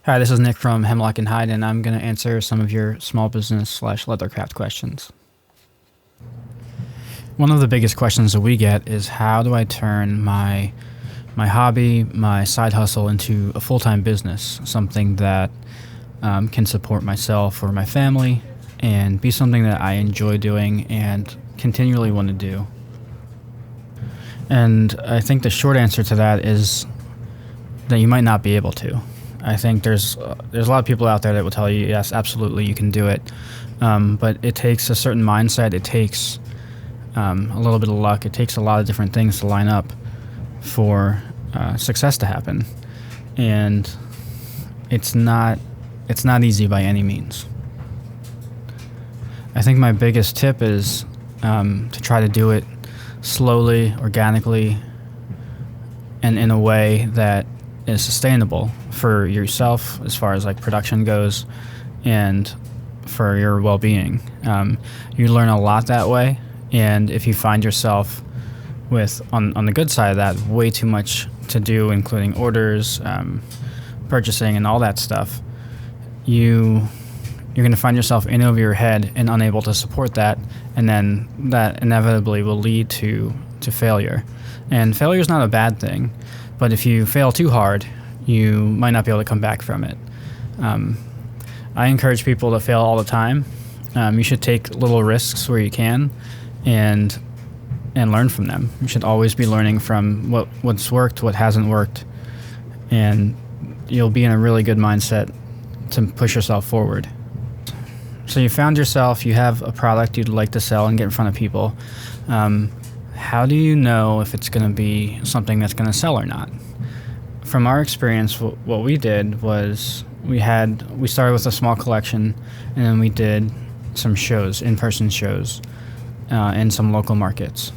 Hi, this is Nick from Hemlock and Hyde, and I'm going to answer some of your small business slash leathercraft questions. One of the biggest questions that we get is how do I turn my hobby, my side hustle into a full-time business, something that can support myself or my family and be something that I enjoy doing and continually want to do. And I think the short answer to that is that you might not be able to. I think there's a lot of people out there that will tell you, yes, absolutely, you can do it. But it takes a certain mindset. It takes a little bit of luck. It takes a lot of different things to line up for success to happen. And it's not easy by any means. I think my biggest tip is to try to do it slowly, organically, and in a way that is sustainable for yourself as far as like production goes and for your well-being. You learn a lot that way, and if you find yourself with, on the good side of that, way too much to do, including orders, purchasing, and all that stuff, you're going to find yourself in over your head and unable to support that, and then that inevitably will lead to failure. And failure is not a bad thing, but if you fail too hard, you might not be able to come back from it. I encourage people to fail all the time. You should take little risks where you can and learn from them. You should always be learning from what's worked, what hasn't worked, and you'll be in a really good mindset to push yourself forward. So you found yourself, you have a product you'd like to sell and get in front of people. How do you know if it's going to be something that's going to sell or not? From our experience, what we did was we started with a small collection, and then we did some shows, in-person shows, in some local markets.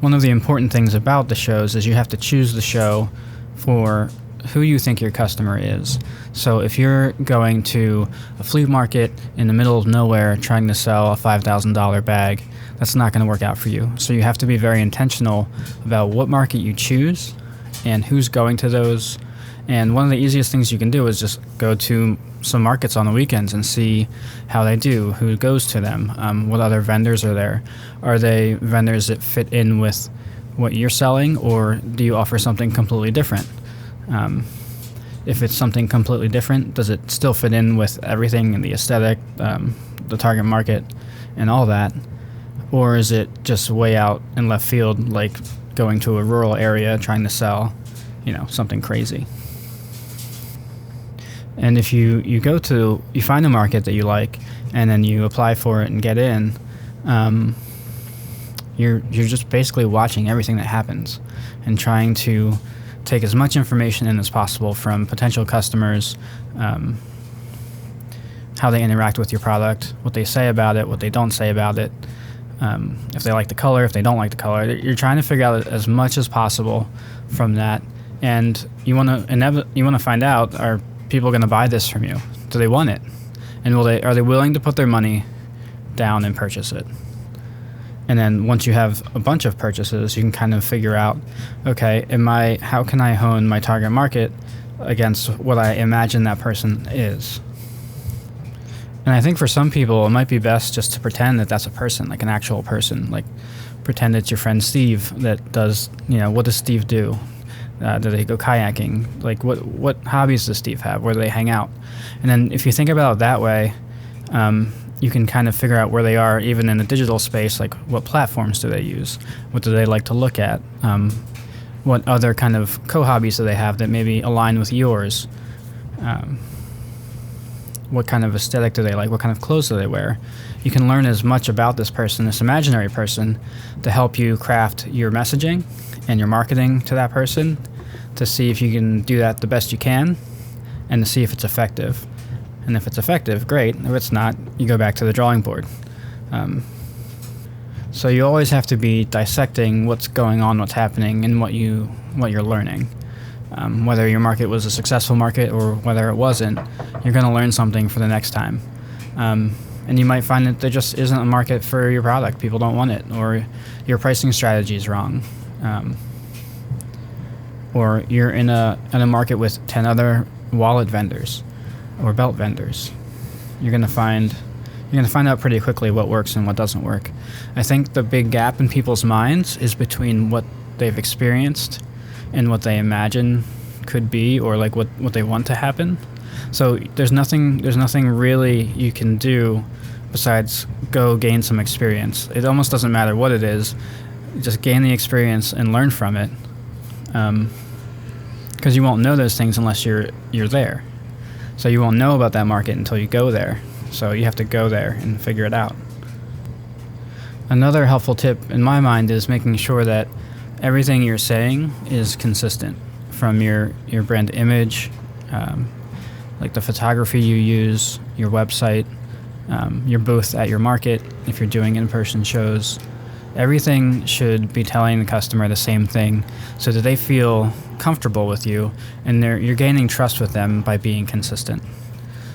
One of the important things about the shows is you have to choose the show for who you think your customer is. So if you're going to a flea market in the middle of nowhere trying to sell a $5,000 bag, that's not going to work out for you. So you have to be very intentional about what market you choose and who's going to those. And one of the easiest things you can do is just go to some markets on the weekends and see how they do, who goes to them, what other vendors are there. Are they vendors that fit in with what you're selling, or do you offer something completely different? If it's something completely different, does it still fit in with everything in the aesthetic, the target market, and all that? Or is it just way out in left field, like going to a rural area trying to sell, something crazy? And if you find a market that you like, and then you apply for it and get in, you're just basically watching everything that happens and trying to take as much information in as possible from potential customers, how they interact with your product, what they say about it, what they don't say about it, if they like the color, if they don't like the color. You're trying to figure out as much as possible from that, and you want to find out, are people going to buy this from you? Do they want it? And are they willing to put their money down and purchase it? And then once you have a bunch of purchases, you can kind of figure out, okay, how can I hone my target market against what I imagine that person is? And I think for some people, it might be best just to pretend that that's a person, like an actual person. Like pretend it's your friend Steve that does, what does Steve do? Do they go kayaking? Like what hobbies does Steve have? Where do they hang out? And then if you think about it that way, you can kind of figure out where they are even in the digital space, like what platforms do they use? What do they like to look at? What other kind of co-hobbies do they have that maybe align with yours? What kind of aesthetic do they like? What kind of clothes do they wear? You can learn as much about this person, this imaginary person, to help you craft your messaging and your marketing to that person, to see if you can do that the best you can, and to see if it's effective. And if it's effective, great. If it's not, you go back to the drawing board. So you always have to be dissecting what's going on, what's happening, and what you're learning. Whether your market was a successful market or whether it wasn't, you're going to learn something for the next time. And you might find that there just isn't a market for your product. People don't want it, or your pricing strategy is wrong. or you're in a market with 10 other wallet vendors or belt vendors. You're gonna find out pretty quickly what works and what doesn't work. I think the big gap in people's minds is between what they've experienced and what they imagine could be, or like what they want to happen. So there's nothing really you can do besides go gain some experience. It almost doesn't matter what it is. Just gain the experience and learn from it. Because you won't know those things unless you're there. So you won't know about that market until you go there. So you have to go there and figure it out. Another helpful tip in my mind is making sure that everything you're saying is consistent, from your brand image, like the photography you use, your website, your booth at your market, if you're doing in-person shows. Everything should be telling the customer the same thing so that they feel comfortable with you, and you're gaining trust with them by being consistent.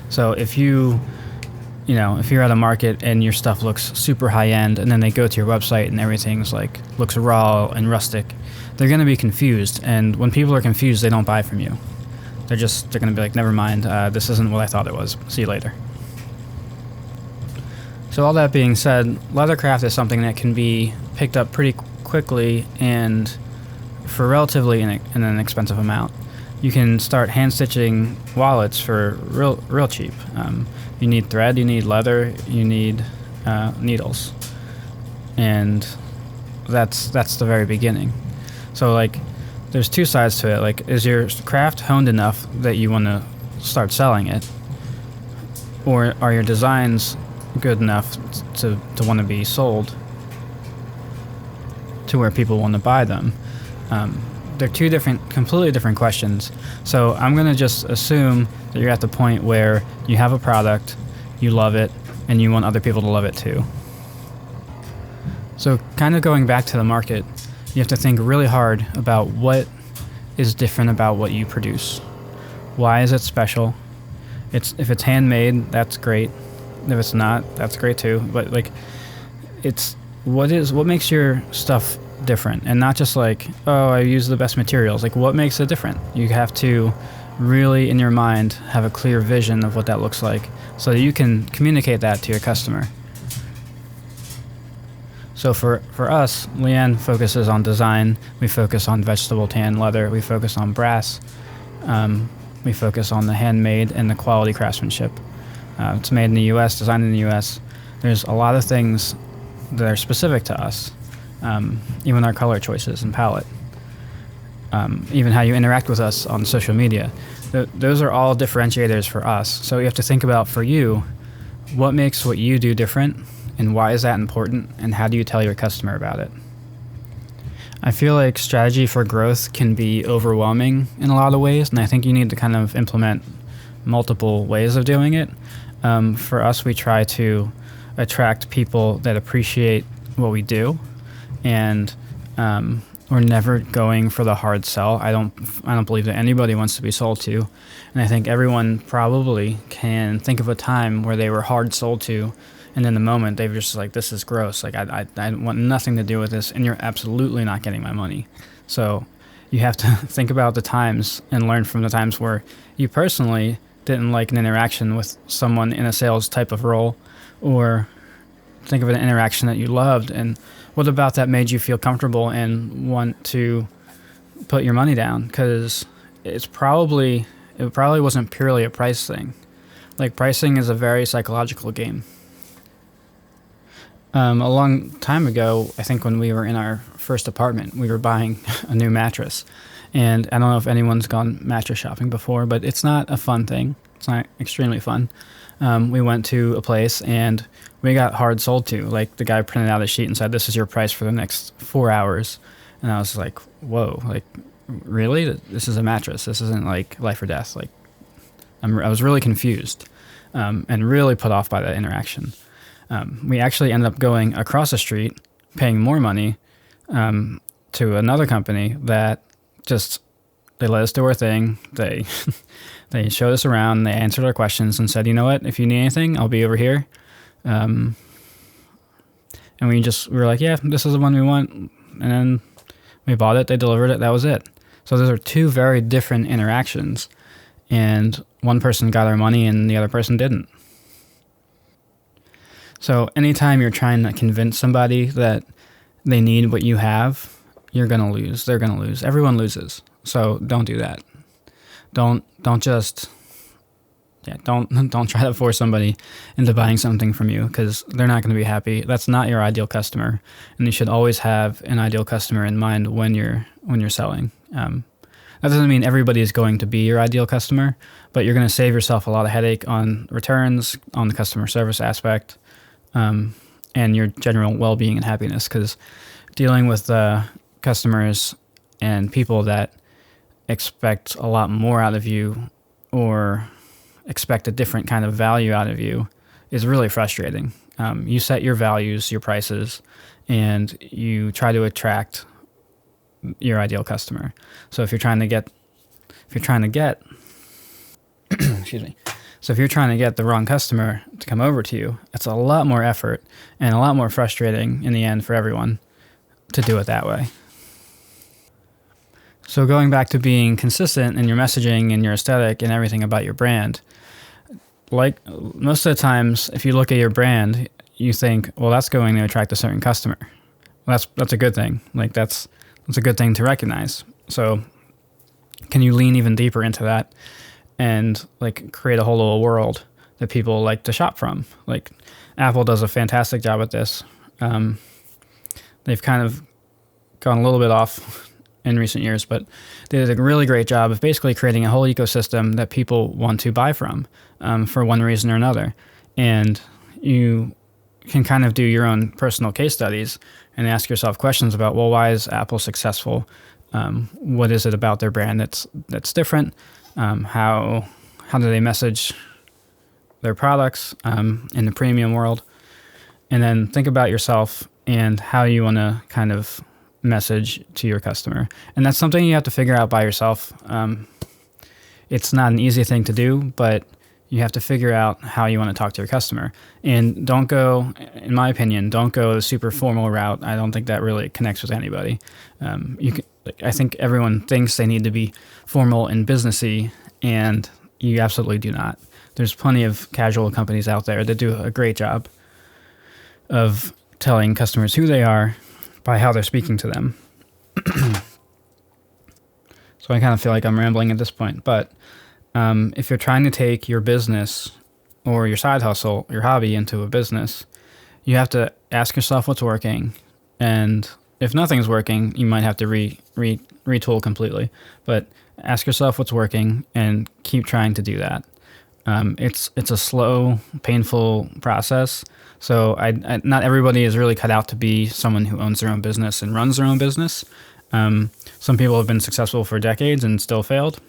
So if you're at a market and your stuff looks super high end, and then they go to your website and everything's like looks raw and rustic, they're going to be confused. And when people are confused, they don't buy from you. They're going to be like, never mind, this isn't what I thought it was. See you later. So all that being said, leathercraft is something that can be picked up pretty quickly and for relatively an inexpensive amount. You can start hand stitching wallets for real cheap. You need thread, you need leather, you need needles, and that's the very beginning. So like, there's two sides to it. Like, is your craft honed enough that you want to start selling it, or are your designs good enough to want to be sold to where people want to buy them? They're two completely different questions. So I'm going to just assume that you're at the point where you have a product, you love it, and you want other people to love it too. So kind of going back to the market, you have to think really hard about what is different about what you produce. Why is it special? If it's handmade, that's great. If it's not, that's great too. But like, what makes your stuff different, and not just like, oh, I use the best materials. Like, what makes it different? You have to really, in your mind, have a clear vision of what that looks like so that you can communicate that to your customer. So for us, Leanne focuses on design. We focus on vegetable tan leather. We focus on brass. We focus on the handmade and the quality craftsmanship. It's made in the U.S., designed in the U.S. There's a lot of things that are specific to us. Even our color choices and palette, even how you interact with us on social media. Those are all differentiators for us. So you have to think about, for you, what makes what you do different, and why is that important, and how do you tell your customer about it? I feel like strategy for growth can be overwhelming in a lot of ways, and I think you need to kind of implement multiple ways of doing it. For us, we try to attract people that appreciate what we do, and we're never going for the hard sell. I don't believe that anybody wants to be sold to, and I think everyone probably can think of a time where they were hard sold to, and in the moment they were just like, this is gross, like I want nothing to do with this, and you're absolutely not getting my money. So you have to think about the times and learn from the times where you personally didn't like an interaction with someone in a sales type of role, or think of an interaction that you loved, and what about that made you feel comfortable and want to put your money down? Because it probably wasn't purely a price thing. Like, pricing is a very psychological game. A long time ago, I think when we were in our first apartment, we were buying a new mattress. And I don't know if anyone's gone mattress shopping before, but it's not a fun thing. It's not extremely fun. We went to a place and we got hard sold to. Like, the guy printed out a sheet and said, this is your price for the next 4 hours. And I was like, whoa, like, really? This is a mattress. This isn't like life or death. Like, I was really confused and really put off by that interaction. We actually ended up going across the street, paying more money to another company that just, they let us do our thing. They they showed us around, they answered our questions and said, you know what, if you need anything, I'll be over here. And we were like, yeah, this is the one we want. And then we bought it, they delivered it, that was it. So those are two very different interactions, and one person got our money and the other person didn't. So anytime you're trying to convince somebody that they need what you have, you're going to lose. They're going to lose. Everyone loses. So don't do that. Don't just don't try to force somebody into buying something from you, because they're not going to be happy. That's not your ideal customer, and you should always have an ideal customer in mind when you're selling. That doesn't mean everybody is going to be your ideal customer, but you're going to save yourself a lot of headache on returns, on the customer service aspect, and your general well-being and happiness, because dealing with customers and people that expect a lot more out of you or expect a different kind of value out of you is really frustrating. You set your values, your prices, and you try to attract your ideal customer. So if you're trying to get excuse me. So if you're trying to get the wrong customer to come over to you, it's a lot more effort and a lot more frustrating in the end for everyone to do it that way. So going back to being consistent in your messaging and your aesthetic and everything about your brand, like most of the times, if you look at your brand, you think, well, that's going to attract a certain customer. Well, that's a good thing. Like that's a good thing to recognize. So can you lean even deeper into that and like create a whole little world that people like to shop from? Like Apple does a fantastic job at this. They've kind of gone a little bit off in recent years, but they did a really great job of basically creating a whole ecosystem that people want to buy from for one reason or another. And you can kind of do your own personal case studies and ask yourself questions about, well, why is Apple successful? What is it about their brand that's different? How do they message their products in the premium world? And then think about yourself and how you want to kind of message to your customer. And that's something you have to figure out by yourself. It's not an easy thing to do, but you have to figure out how you want to talk to your customer. And don't go, in my opinion, don't go the super formal route. I don't think that really connects with anybody. I think everyone thinks they need to be formal and businessy, and you absolutely do not. There's plenty of casual companies out there that do a great job of telling customers who they are by how they're speaking to them. So I kind of feel like I'm rambling at this point, but if you're trying to take your business or your side hustle, your hobby into a business, you have to ask yourself what's working. And if nothing's working, you might have to retool completely. But ask yourself what's working and keep trying to do that. It's a slow, painful process. So not everybody is really cut out to be someone who owns their own business and runs their own business. Some people have been successful for decades and still failed.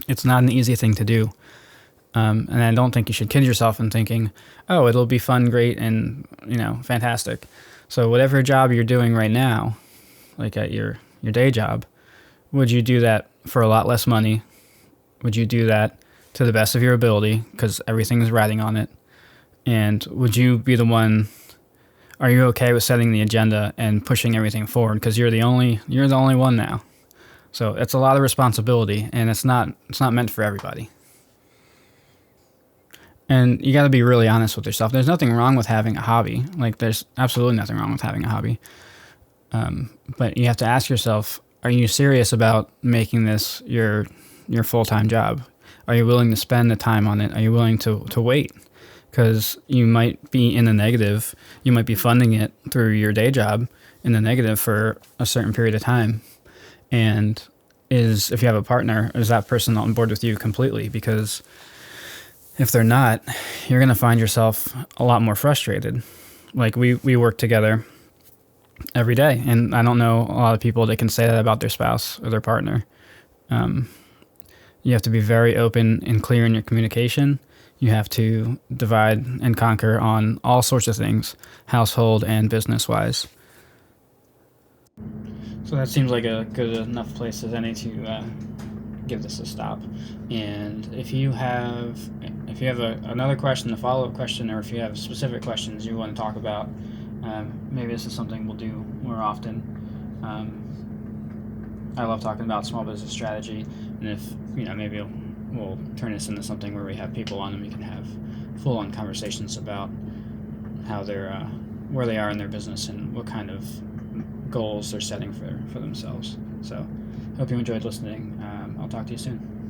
It's not an easy thing to do. And I don't think you should kid yourself in thinking, oh, it'll be fun, great, and fantastic. So whatever job you're doing right now, like at your day job, would you do that for a lot less money? Would you do that to the best of your ability because everything is riding on it? And would you be the one? Are you okay with setting the agenda and pushing everything forward? Because you're the only one now. So it's a lot of responsibility, and it's not meant for everybody. And you got to be really honest with yourself. There's nothing wrong with having a hobby. Like there's absolutely nothing wrong with having a hobby. But you have to ask yourself, are you serious about making this your full-time job? Are you willing to spend the time on it? Are you willing to wait? Because you might be in the negative. You might be funding it through your day job in the negative for a certain period of time. And if you have a partner, is that person on board with you completely? Because if they're not, you're going to find yourself a lot more frustrated. Like we work together every day, and I don't know a lot of people that can say that about their spouse or their partner. You have to be very open and clear in your communication. You have to divide and conquer on all sorts of things, household and business-wise. So that seems like a good enough place as any to give this a stop. And if you have another question, a follow-up question, or if you have specific questions you want to talk about, maybe this is something we'll do more often. I love talking about small business strategy, and if maybe we'll turn this into something where we have people on and we can have full-on conversations about how they're where they are in their business and what kind of goals they're setting for themselves. So, hope you enjoyed listening. I'll talk to you soon.